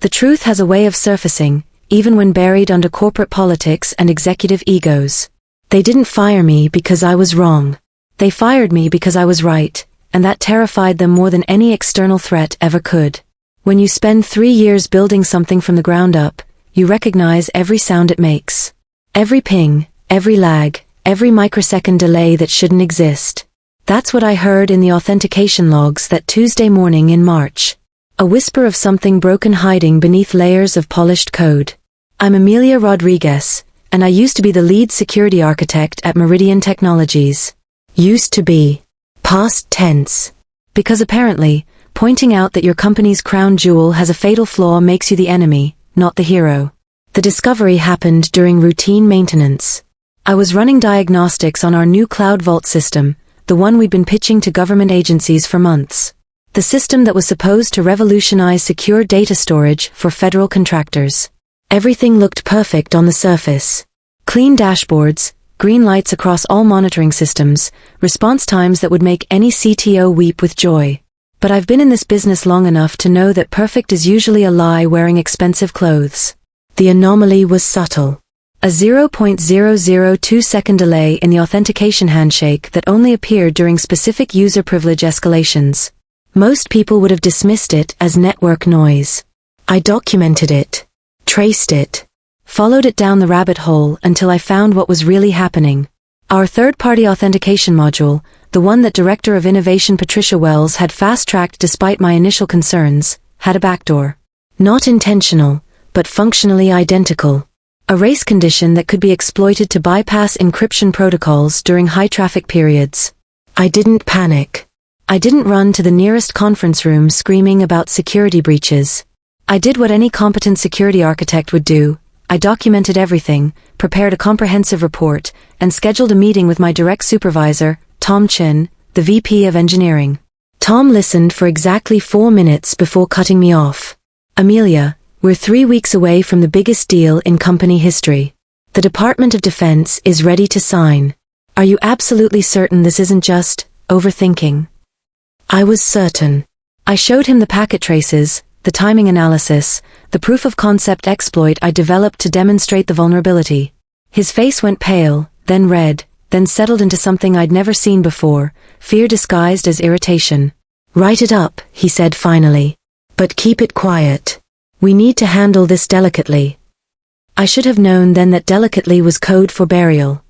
The truth has a way of surfacing, even when buried under corporate politics and executive egos. They didn't fire me because I was wrong. They fired me because I was right, and that terrified them more than any external threat ever could. When you spend 3 years building something from the ground up, you recognize every sound it makes. Every ping, every lag, every microsecond delay that shouldn't exist. That's what I heard in the authentication logs that Tuesday morning in March. A whisper of something broken hiding beneath layers of polished code. I'm Amelia Rodriguez, and I used to be the lead security architect at Meridian Technologies. Used to be. Past tense. Because apparently, pointing out that your company's crown jewel has a fatal flaw makes you the enemy, not the hero. The discovery happened during routine maintenance. I was running diagnostics on our new Cloud Vault system, the one we'd been pitching to government agencies for months. The system that was supposed to revolutionize secure data storage for federal contractors. Everything looked perfect on the surface. Clean dashboards, green lights across all monitoring systems, response times that would make any CTO weep with joy. But I've been in this business long enough to know that perfect is usually a lie wearing expensive clothes. The anomaly was subtle. A 0.002-second delay in the authentication handshake that only appeared during specific user privilege escalations. Most people would have dismissed it as network noise. I documented it, traced it, followed it down the rabbit hole until I found what was really happening. Our third-party authentication module, the one that Director of Innovation Patricia Wells had fast-tracked despite my initial concerns, had a backdoor. Not intentional, but functionally identical. A race condition that could be exploited to bypass encryption protocols during high-traffic periods. I didn't panic. I didn't run to the nearest conference room screaming about security breaches. I did what any competent security architect would do. I documented everything, prepared a comprehensive report, and scheduled a meeting with my direct supervisor, Tom Chin, the VP of Engineering. Tom listened for exactly 4 minutes before cutting me off. Amelia, we're 3 weeks away from the biggest deal in company history. The Department of Defense is ready to sign. Are you absolutely certain this isn't just overthinking? I was certain. I showed him the packet traces, the timing analysis, the proof of concept exploit I developed to demonstrate the vulnerability. His face went pale, then red, then settled into something I'd never seen before, fear disguised as irritation. Write it up, he said finally. But keep it quiet. We need to handle this delicately. I should have known then that delicately was code for burial.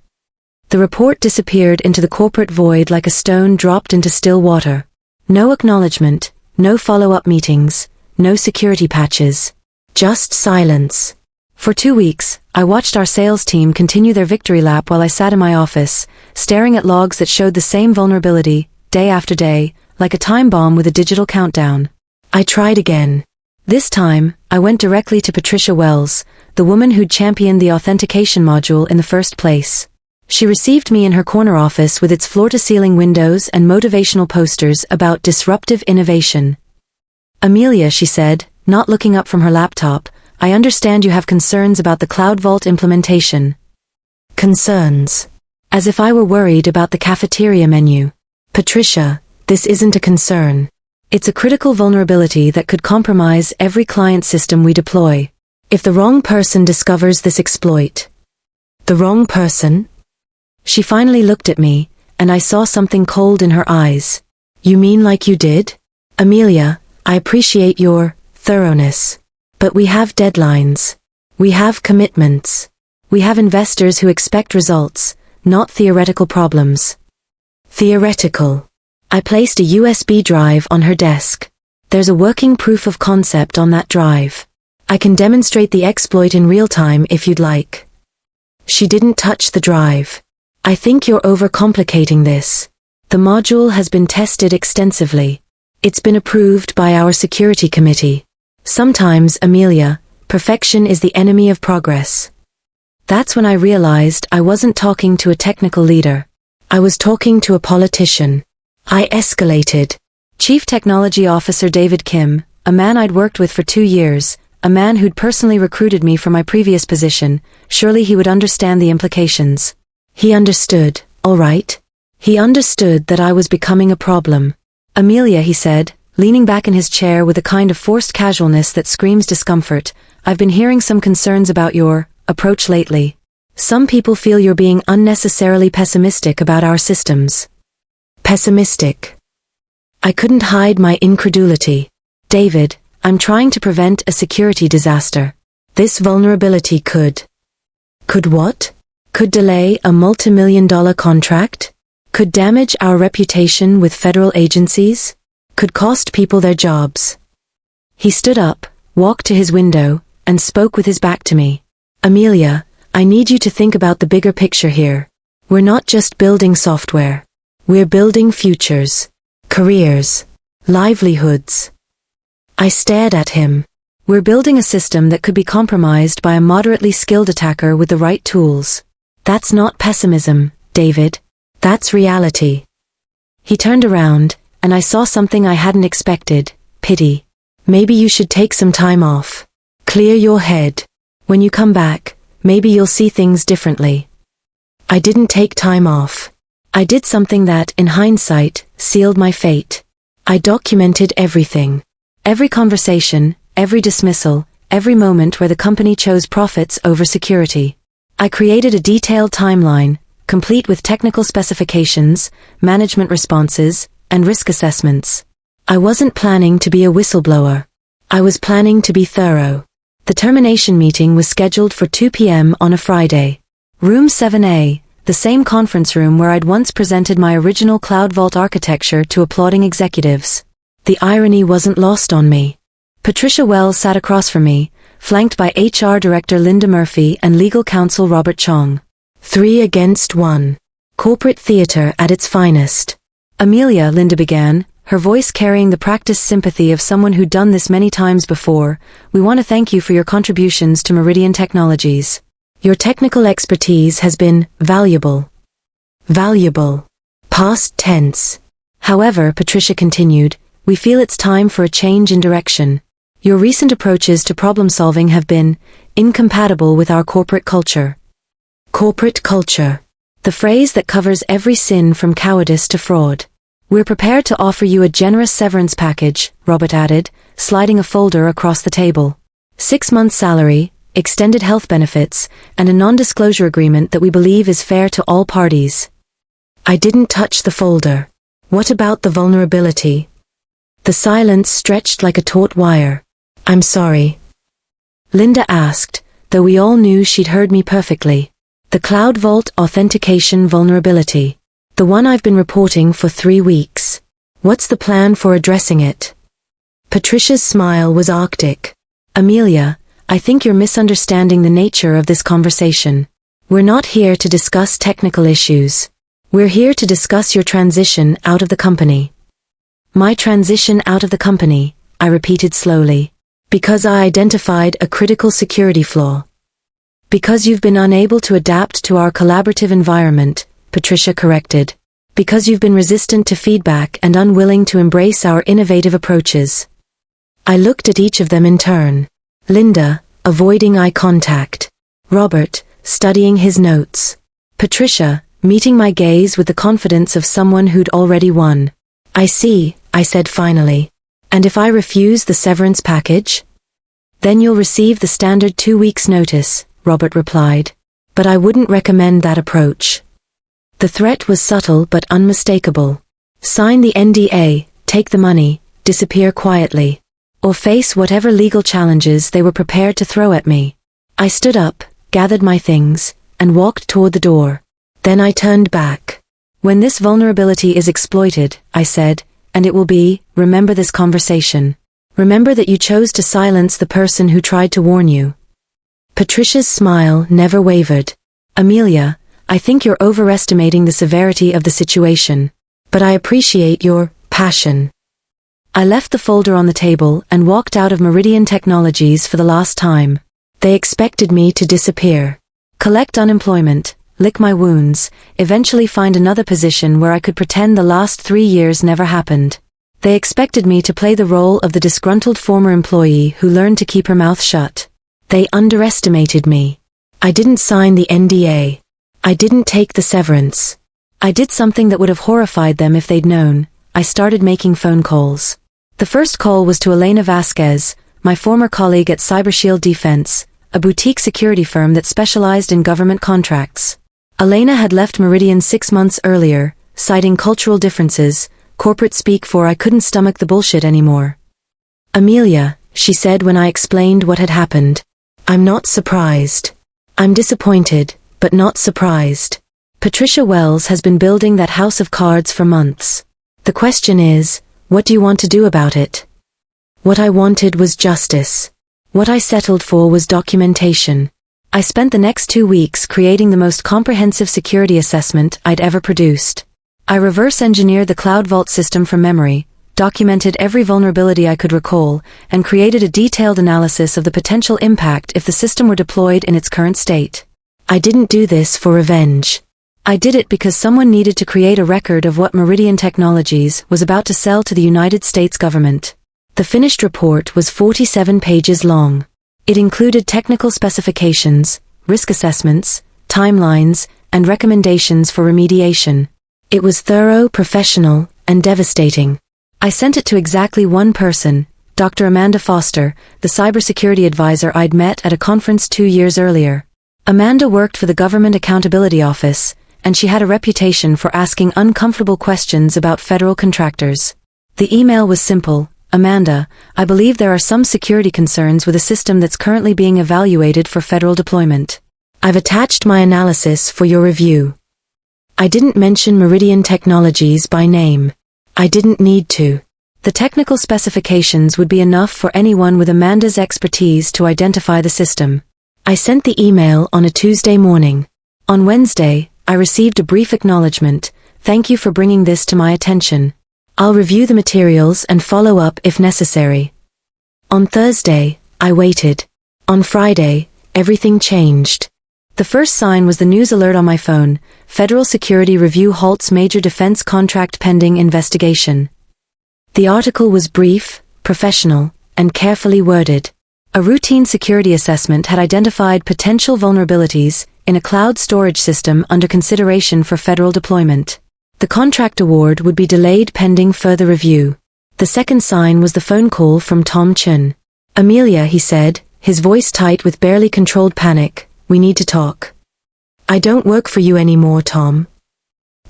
The report disappeared into the corporate void like a stone dropped into still water. No acknowledgement, no follow-up meetings, no security patches. Just silence. For 2 weeks, I watched our sales team continue their victory lap while I sat in my office, staring at logs that showed the same vulnerability, day after day, like a time bomb with a digital countdown. I tried again. This time, I went directly to Patricia Wells, the woman who'd championed the authentication module in the first place. She received me in her corner office with its floor-to-ceiling windows and motivational posters about disruptive innovation. Amelia, she said, not looking up from her laptop, I understand you have concerns about the Cloud Vault implementation. Concerns. As if I were worried about the cafeteria menu. Patricia, this isn't a concern. It's a critical vulnerability that could compromise every client system we deploy. If the wrong person discovers this exploit. The wrong person? She finally looked at me, and I saw something cold in her eyes. You mean like you did? Amelia, I appreciate your thoroughness. But we have deadlines. We have commitments. We have investors who expect results, not theoretical problems. Theoretical. I placed a USB drive on her desk. There's a working proof of concept on that drive. I can demonstrate the exploit in real time if you'd like. She didn't touch the drive. I think you're overcomplicating this. The module has been tested extensively. It's been approved by our security committee. Sometimes, Amelia, perfection is the enemy of progress. That's when I realized I wasn't talking to a technical leader. I was talking to a politician. I escalated. Chief Technology Officer David Kim, a man I'd worked with for 2 years, a man who'd personally recruited me for my previous position, surely he would understand the implications. He understood, all right. He understood that I was becoming a problem. Amelia, he said, leaning back in his chair with a kind of forced casualness that screams discomfort. "I've been hearing some concerns about your approach lately. Some people feel you're being unnecessarily pessimistic about our systems." Pessimistic. I couldn't hide my incredulity. "David, I'm trying to prevent a security disaster. This vulnerability could." Could what? Could delay a multi-million-dollar contract? Could damage our reputation with federal agencies? Could cost people their jobs. He stood up, walked to his window, and spoke with his back to me. "Amelia, I need you to think about the bigger picture here. We're not just building software. We're building futures, careers, livelihoods." I stared at him. "We're building a system that could be compromised by a moderately skilled attacker with the right tools. That's not pessimism, David. That's reality." He turned around, and I saw something I hadn't expected: pity. "Maybe you should take some time off. Clear your head. When you come back, maybe you'll see things differently." I didn't take time off. I did something that, in hindsight, sealed my fate. I documented everything. Every conversation, every dismissal, every moment where the company chose profits over security. I created a detailed timeline, complete with technical specifications, management responses, and risk assessments. I wasn't planning to be a whistleblower. I was planning to be thorough. The termination meeting was scheduled for 2 p.m. on a Friday. Room 7A, the same conference room where I'd once presented my original Cloud Vault architecture to applauding executives. The irony wasn't lost on me. Patricia Wells sat across from me, flanked by HR Director Linda Murphy and Legal Counsel Robert Chong. 3 against 1. Corporate theater at its finest. "Amelia," Linda began, her voice carrying the practiced sympathy of someone who'd done this many times before, "we want to thank you for your contributions to Meridian Technologies. Your technical expertise has been valuable." Valuable. Past tense. "However," Patricia continued, "we feel it's time for a change in direction. Your recent approaches to problem-solving have been incompatible with our corporate culture." Corporate culture. The phrase that covers every sin from cowardice to fraud. "We're prepared to offer you a generous severance package," Robert added, sliding a folder across the table. 6 months' salary, extended health benefits, and a non-disclosure agreement that we believe is fair to all parties." I didn't touch the folder. "What about the vulnerability?" The silence stretched like a taut wire. "I'm sorry," Linda asked, though we all knew she'd heard me perfectly. "The Cloud Vault authentication vulnerability. The one I've been reporting for 3 weeks. What's the plan for addressing it?" Patricia's smile was arctic. "Amelia, I think you're misunderstanding the nature of this conversation. We're not here to discuss technical issues. We're here to discuss your transition out of the company." "My transition out of the company," I repeated slowly. "Because I identified a critical security flaw." "Because you've been unable to adapt to our collaborative environment," Patricia corrected. "Because you've been resistant to feedback and unwilling to embrace our innovative approaches." I looked at each of them in turn. Linda, avoiding eye contact. Robert, studying his notes. Patricia, meeting my gaze with the confidence of someone who'd already won. "I see," I said finally. "And if I refuse the severance package?" "Then you'll receive the standard 2 weeks' notice," Robert replied. "But I wouldn't recommend that approach." The threat was subtle but unmistakable. "Sign the NDA, take the money, disappear quietly. Or face whatever legal challenges they were prepared to throw at me." I stood up, gathered my things, and walked toward the door. Then I turned back. "When this vulnerability is exploited," I said, "and it will be, remember this conversation. Remember that you chose to silence the person who tried to warn you." Patricia's smile never wavered. "Amelia, I think you're overestimating the severity of the situation. But I appreciate your passion." I left the folder on the table and walked out of Meridian Technologies for the last time. They expected me to disappear. Collect unemployment, lick my wounds, eventually find another position where I could pretend the last 3 years never happened. They expected me to play the role of the disgruntled former employee who learned to keep her mouth shut. They underestimated me. I didn't sign the NDA. I didn't take the severance. I did something that would have horrified them if they'd known. I started making phone calls. The first call was to Elena Vasquez, my former colleague at CyberShield Defense, a boutique security firm that specialized in government contracts. Elena had left Meridian 6 months earlier, citing cultural differences, corporate speak for "I couldn't stomach the bullshit anymore." "Amelia," she said when I explained what had happened, "I'm not surprised. I'm disappointed, but not surprised. Patricia Wells has been building that house of cards for months. The question is, what do you want to do about it?" What I wanted was justice. What I settled for was documentation. I spent the next 2 weeks creating the most comprehensive security assessment I'd ever produced. I reverse-engineered the Cloud Vault system from memory, documented every vulnerability I could recall, and created a detailed analysis of the potential impact if the system were deployed in its current state. I didn't do this for revenge. I did it because someone needed to create a record of what Meridian Technologies was about to sell to the United States government. The finished report was 47 pages long. It included technical specifications, risk assessments, timelines, and recommendations for remediation. It was thorough, professional, and devastating. I sent it to exactly one person, Dr. Amanda Foster, the cybersecurity advisor I'd met at a conference 2 years earlier. Amanda worked for the Government Accountability Office, and she had a reputation for asking uncomfortable questions about federal contractors. The email was simple: "Amanda, I believe there are some security concerns with a system that's currently being evaluated for federal deployment. I've attached my analysis for your review." I didn't mention Meridian Technologies by name. I didn't need to. The technical specifications would be enough for anyone with Amanda's expertise to identify the system. I sent the email on a Tuesday morning. On Wednesday, I received a brief acknowledgement: "Thank you for bringing this to my attention. I'll review the materials and follow up if necessary." On Thursday, I waited. On Friday, everything changed. The first sign was the news alert on my phone: Federal Security Review halts major defense contract pending investigation. The article was brief, professional, and carefully worded. A routine security assessment had identified potential vulnerabilities in a cloud storage system under consideration for federal deployment. The contract award would be delayed pending further review. The second sign was the phone call from Tom Chun. "Amelia," he said, his voice tight with barely controlled panic, "we need to talk. I don't work for you anymore, Tom.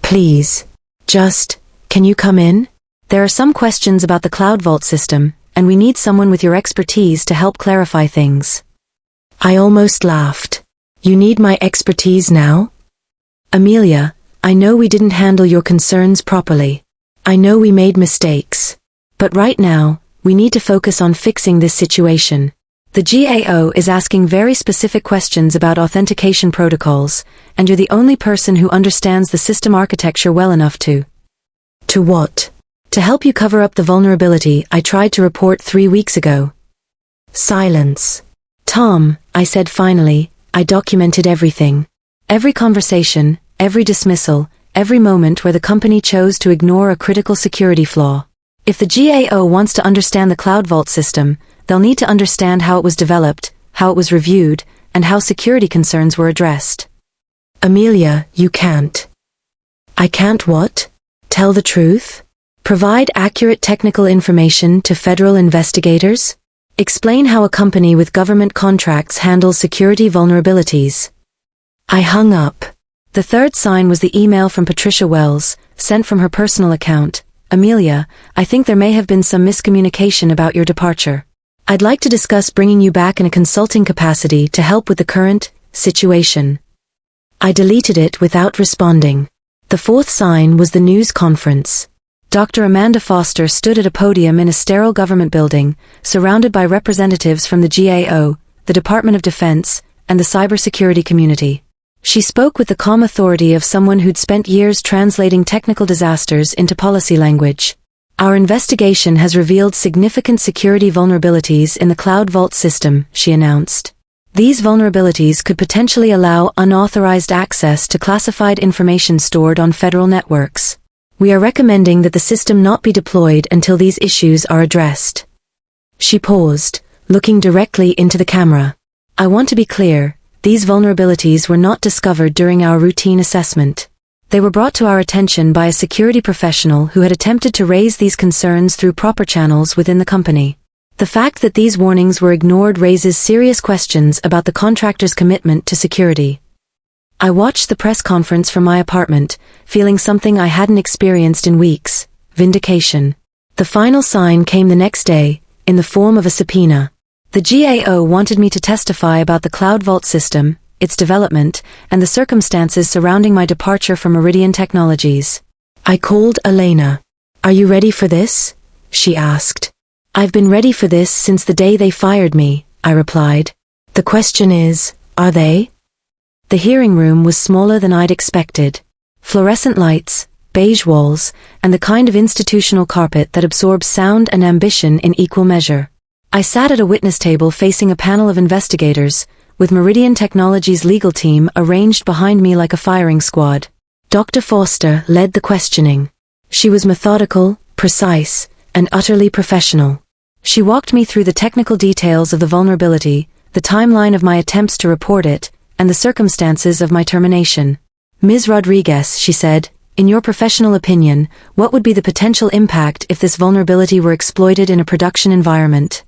Please. Can you come in? There are some questions about the Cloud Vault system, and we need someone with your expertise to help clarify things." I almost laughed. "You need my expertise now? Amelia, I know we didn't handle your concerns properly. I know we made mistakes. But right now, we need to focus on fixing this situation. The GAO is asking very specific questions about authentication protocols, and you're the only person who understands the system architecture well enough to." "To what?" "To help you cover up the vulnerability I tried to report 3 weeks ago." Silence. "Tom," I said finally, "I documented everything. Every conversation, every dismissal, every moment where the company chose to ignore a critical security flaw. If the GAO wants to understand the Cloud Vault system, they'll need to understand how it was developed, how it was reviewed, and how security concerns were addressed." "Amelia, you can't." "I can't what? Tell the truth? Provide accurate technical information to federal investigators? Explain how a company with government contracts handles security vulnerabilities?" I hung up. The third sign was the email from Patricia Wells, sent from her personal account. "Amelia, I think there may have been some miscommunication about your departure. I'd like to discuss bringing you back in a consulting capacity to help with the current situation." I deleted it without responding. The fourth sign was the news conference. Dr. Amanda Foster stood at a podium in a sterile government building, surrounded by representatives from the GAO, the Department of Defense, and the cybersecurity community. She spoke with the calm authority of someone who'd spent years translating technical disasters into policy language. "Our investigation has revealed significant security vulnerabilities in the Cloud Vault system," she announced. "These vulnerabilities could potentially allow unauthorized access to classified information stored on federal networks. We are recommending that the system not be deployed until these issues are addressed." She paused, looking directly into the camera. "I want to be clear. These vulnerabilities were not discovered during our routine assessment. They were brought to our attention by a security professional who had attempted to raise these concerns through proper channels within the company. The fact that these warnings were ignored raises serious questions about the contractor's commitment to security. I watched the press conference from my apartment, feeling something I hadn't experienced in weeks: vindication. The final sign came the next day, in the form of a subpoena. The GAO wanted me to testify about the Cloud Vault system, its development, and the circumstances surrounding my departure from Meridian Technologies. I called Elena. "Are you ready for this?" she asked. "I've been ready for this since the day they fired me," I replied. "The question is, are they?" The hearing room was smaller than I'd expected. Fluorescent lights, beige walls, and the kind of institutional carpet that absorbs sound and ambition in equal measure. I sat at a witness table facing a panel of investigators, with Meridian Technologies' legal team arranged behind me like a firing squad. Dr. Foster led the questioning. She was methodical, precise, and utterly professional. She walked me through the technical details of the vulnerability, the timeline of my attempts to report it, and the circumstances of my termination. "Ms. Rodriguez," she said, "in your professional opinion, what would be the potential impact if this vulnerability were exploited in a production environment?"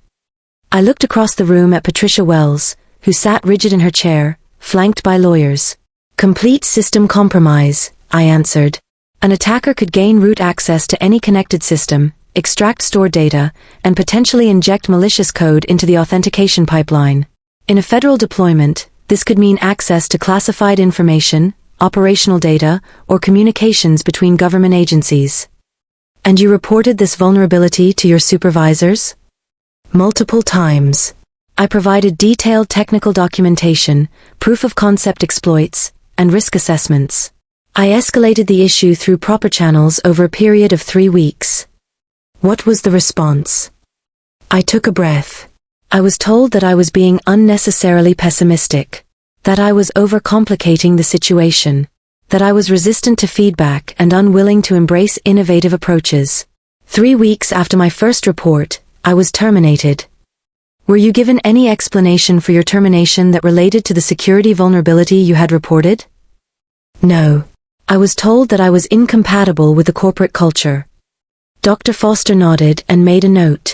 I looked across the room at Patricia Wells, who sat rigid in her chair, flanked by lawyers. "Complete system compromise," I answered. An attacker could gain root access to any connected system, extract stored data, and potentially inject malicious code into the authentication pipeline. In a federal deployment, this could mean access to classified information, operational data, or communications between government agencies. "And you reported this vulnerability to your supervisors?" "Multiple times. I provided detailed technical documentation, proof of concept exploits, and risk assessments. I escalated the issue through proper channels over a period of 3 weeks. What was the response?" I took a breath. I was told that I was being unnecessarily pessimistic, that I was overcomplicating the situation, that I was resistant to feedback and unwilling to embrace innovative approaches. 3 weeks after my first report, I was terminated. "Were you given any explanation for your termination that related to the security vulnerability you had reported?" "No. I was told that I was incompatible with the corporate culture." Dr. Foster nodded and made a note.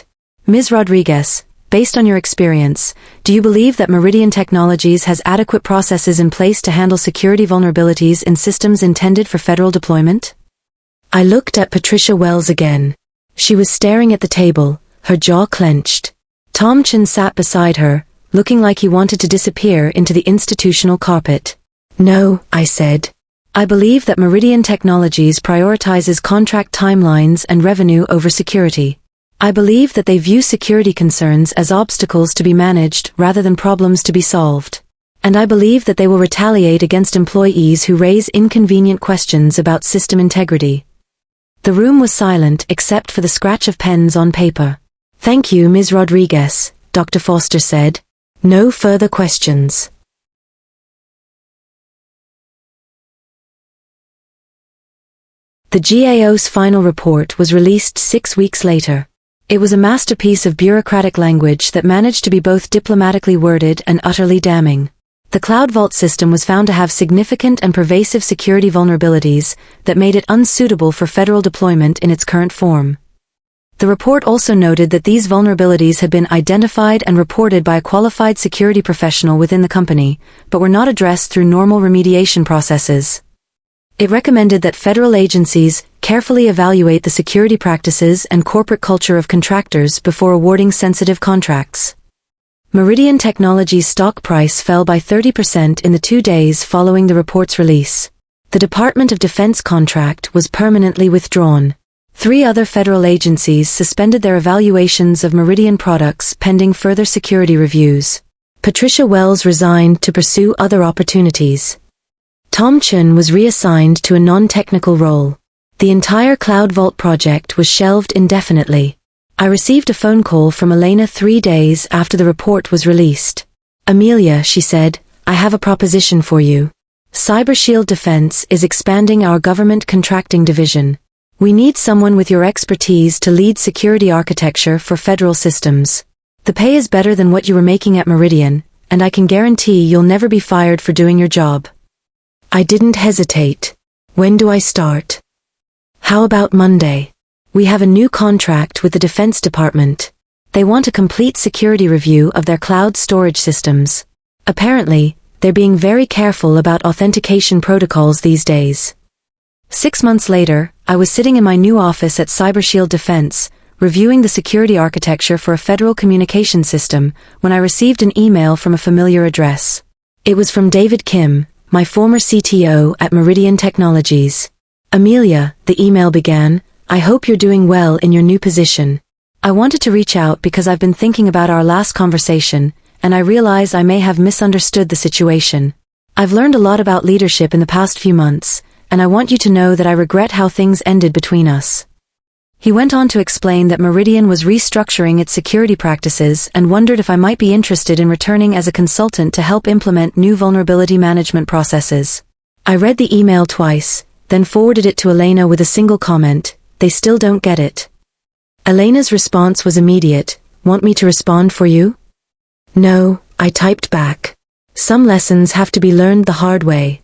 "Ms. Rodriguez, based on your experience, do you believe that Meridian Technologies has adequate processes in place to handle security vulnerabilities in systems intended for federal deployment?" I looked at Patricia Wells again. She was staring at the table, her jaw clenched. Tom Chin sat beside her, looking like he wanted to disappear into the institutional carpet. "No," I said. "I believe that Meridian Technologies prioritizes contract timelines and revenue over security. I believe that they view security concerns as obstacles to be managed rather than problems to be solved. And I believe that they will retaliate against employees who raise inconvenient questions about system integrity." The room was silent except for the scratch of pens on paper. "Thank you, Ms. Rodriguez," Dr. Foster said. "No further questions." The GAO's final report was released 6 weeks later. It was a masterpiece of bureaucratic language that managed to be both diplomatically worded and utterly damning. The Cloud Vault system was found to have significant and pervasive security vulnerabilities that made it unsuitable for federal deployment in its current form. The report also noted that these vulnerabilities had been identified and reported by a qualified security professional within the company, but were not addressed through normal remediation processes. It recommended that federal agencies carefully evaluate the security practices and corporate culture of contractors before awarding sensitive contracts. Meridian Technologies' stock price fell by 30% in the 2 days following the report's release. The Department of Defense contract was permanently withdrawn. 3 other federal agencies suspended their evaluations of Meridian products pending further security reviews. Patricia Wells resigned to pursue other opportunities. Tom Chun was reassigned to a non-technical role. The entire Cloud Vault project was shelved indefinitely. I received a phone call from Elena 3 days after the report was released. "Amelia," she said, "I have a proposition for you. CyberShield Defense is expanding our government contracting division. We need someone with your expertise to lead security architecture for federal systems. The pay is better than what you were making at Meridian, and I can guarantee you'll never be fired for doing your job." I didn't hesitate. When do I start? How about Monday? We have a new contract with the Defense Department. They want a complete security review of their cloud storage systems. Apparently, they're being very careful about authentication protocols these days. 6 months later, I was sitting in my new office at CyberShield Defense, reviewing the security architecture for a federal communication system, when I received an email from a familiar address. It was from David Kim, my former CTO at Meridian Technologies. Amelia, the email began, I hope you're doing well in your new position. I wanted to reach out because I've been thinking about our last conversation, and I realize I may have misunderstood the situation. I've learned a lot about leadership in the past few months, and I want you to know that I regret how things ended between us. He went on to explain that Meridian was restructuring its security practices and wondered if I might be interested in returning as a consultant to help implement new vulnerability management processes. I read the email twice, then forwarded it to Elena with a single comment, they still don't get it. Elena's response was immediate, want me to respond for you? No, I typed back. Some lessons have to be learned the hard way.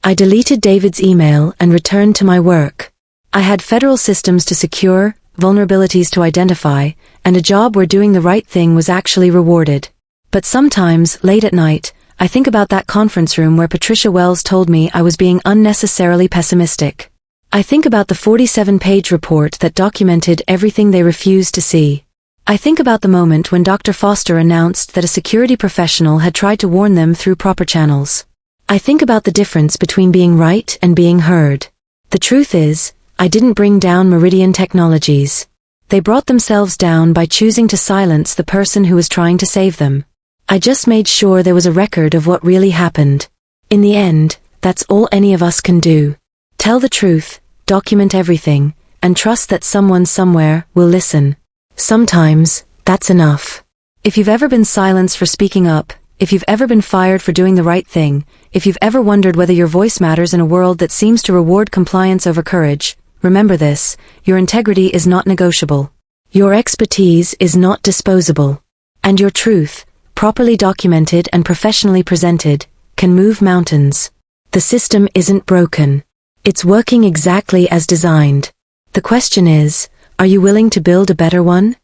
I deleted David's email and returned to my work. I had federal systems to secure, vulnerabilities to identify, and a job where doing the right thing was actually rewarded. But sometimes, late at night, I think about that conference room where Patricia Wells told me I was being unnecessarily pessimistic. I think about the 47-page report that documented everything they refused to see. I think about the moment when Dr. Foster announced that a security professional had tried to warn them through proper channels. I think about the difference between being right and being heard. The truth is, I didn't bring down Meridian Technologies. They brought themselves down by choosing to silence the person who was trying to save them. I just made sure there was a record of what really happened. In the end, that's all any of us can do. Tell the truth, document everything, and trust that someone somewhere will listen. Sometimes, that's enough. If you've ever been silenced for speaking up, if you've ever been fired for doing the right thing, if you've ever wondered whether your voice matters in a world that seems to reward compliance over courage, remember this, your integrity is not negotiable. Your expertise is not disposable. And your truth, properly documented and professionally presented, can move mountains. The system isn't broken. It's working exactly as designed. The question is, are you willing to build a better one?